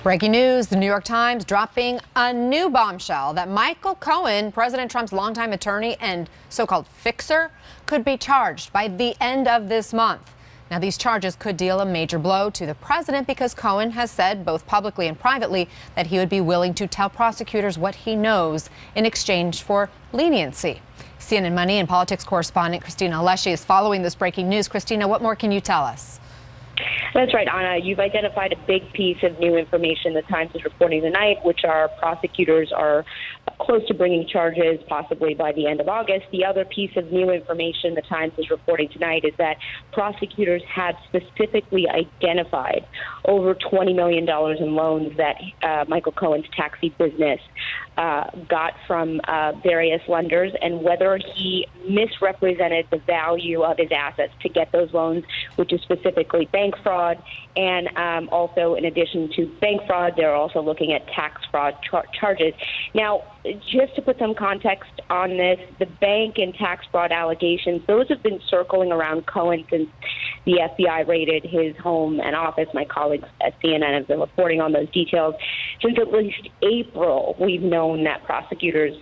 Breaking news, the New York Times dropping a new bombshell that Michael Cohen, President Trump's longtime attorney and so-called fixer, could be charged by the end of this month. Now, these charges could deal a major blow to the president because Cohen has said, both publicly and privately, that he would be willing to tell prosecutors what he knows in exchange for leniency. CNN Money and politics correspondent Christina Alessi is following this breaking news. Christina, what more can you tell us? That's right, Anna. You've identified a big piece of new information the Times is reporting tonight, which are prosecutors are close to bringing charges, possibly by the end of August. The other piece of new information the Times is reporting tonight is that prosecutors have specifically identified over $20 million in loans that Michael Cohen's taxi business got from various lenders, and whether he misrepresented the value of his assets to get those loans, which is specifically bank fraud. And also, in addition to bank fraud, they're also looking at tax fraud charges. Now, just to put some context on this, the bank and tax fraud allegations, those have been circling around Cohen since the FBI raided his home and office. My colleagues at CNN have been reporting on those details. Since at least April, we've known that prosecutors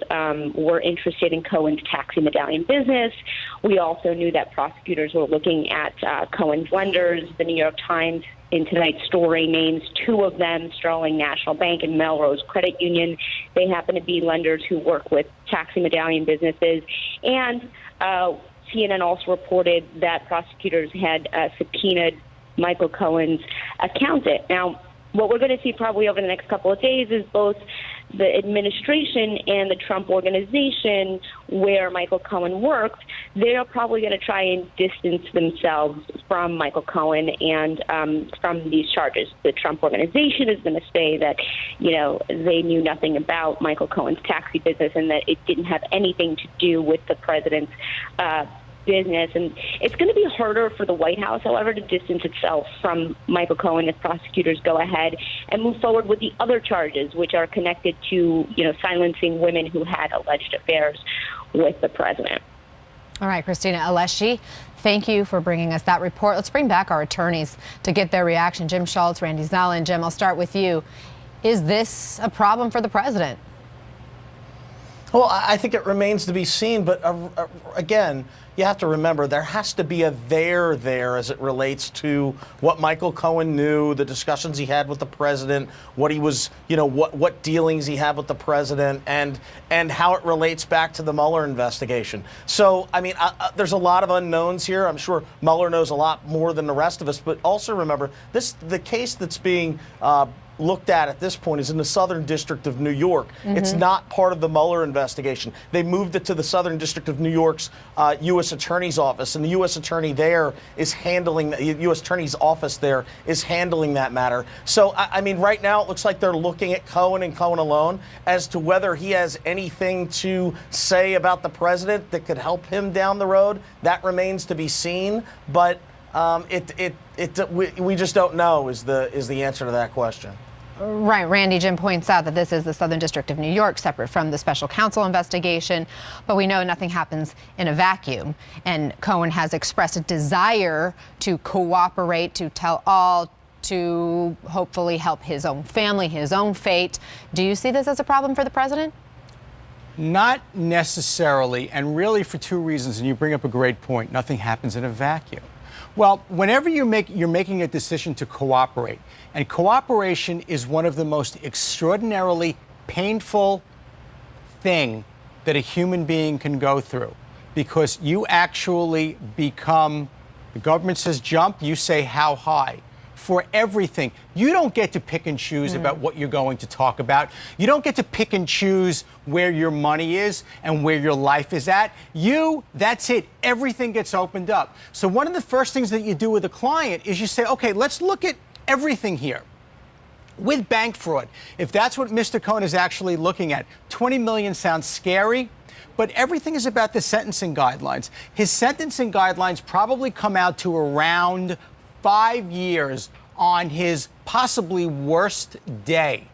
were interested in Cohen's taxi medallion business. We also knew that prosecutors were looking at Cohen's lenders. The New York Times, in tonight's story, names two of them, Sterling National Bank and Melrose Credit Union. They happen to be lenders who work with taxi medallion businesses. And CNN also reported that prosecutors had subpoenaed Michael Cohen's accountant. Now, what we're going to see probably over the next couple of days is both the administration and the Trump organization where Michael Cohen worked, they're probably going to try and distance themselves from Michael Cohen and from these charges. The Trump organization is going to say that, you know, they knew nothing about Michael Cohen's taxi business and that it didn't have anything to do with the president's business. And it's going to be harder for the White House, however, to distance itself from Michael Cohen if prosecutors go ahead and move forward with the other charges, which are connected to, you know, silencing women who had alleged affairs with the president. All right, Christina Alessi, thank you for bringing us that report. Let's bring back our attorneys to get their reaction. Jim Schultz, Randy Zalin. Jim, I'll start with you. Is this a problem for the president? Well, I think it remains to be seen, but again, you have to remember there has to be a there as it relates to what Michael Cohen knew, the discussions he had with the president, what he was, you know, what dealings he had with the president, and how it relates back to the Mueller investigation. So, I mean, there's a lot of unknowns here. I'm sure Mueller knows a lot more than the rest of us, but also remember the case that's being looked at this point is in the Southern District of New York. It's not part of the Mueller investigation. They moved it to the Southern District of New York's U.S. Attorney's Office, and the U.S. Attorney there is handling, the U.S. Attorney's Office there is handling that matter. So, I mean, right now it looks like they're looking at Cohen and Cohen alone. As to whether he has anything to say about the president that could help him down the road, that remains to be seen. But we just don't know is the answer to that question. Right. Randy, Jim points out that this is the Southern District of New York, separate from the special counsel investigation. But we know nothing happens in a vacuum. And Cohen has expressed a desire to cooperate, to tell all, to hopefully help his own family, his own fate. Do you see this as a problem for the president? Not necessarily, and really for two reasons. And you bring up a great point. Nothing happens in a vacuum. Well, whenever you're making a decision to cooperate, and cooperation is one of the most extraordinarily painful thing that a human being can go through, because you actually become, the government says jump, you say how high. For everything. You don't get to pick and choose about what you're going to talk about. You don't get to pick and choose where your money is and where your life is at. That's it. Everything gets opened up. So one of the first things that you do with a client is you say, okay, let's look at everything here. With bank fraud, if that's what Mr. Cohen is actually looking at, 20 million sounds scary, but everything is about the sentencing guidelines. His sentencing guidelines probably come out to around 5 years on his possibly worst day.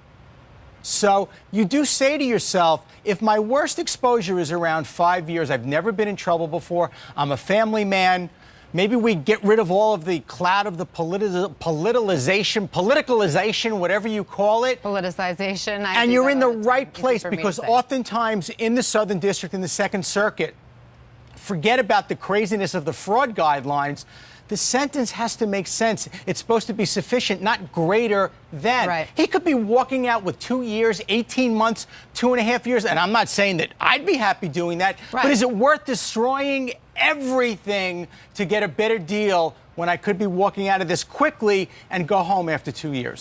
So you do say to yourself, if my worst exposure is around 5 years, I've never been in trouble before, I'm a family man, Maybe we get rid of all of the cloud of the politicalization, whatever you call it. Politicization. And you're in the right Easy place for me to because say. oftentimes in the Southern District, in the Second Circuit, forget about the craziness of the fraud guidelines. The sentence has to make sense. It's supposed to be sufficient, not greater than. Right. He could be walking out with 2 years, 18 months, 2.5 years. And I'm not saying that I'd be happy doing that. Right. But is it worth destroying everything to get a better deal when I could be walking out of this quickly and go home after 2 years?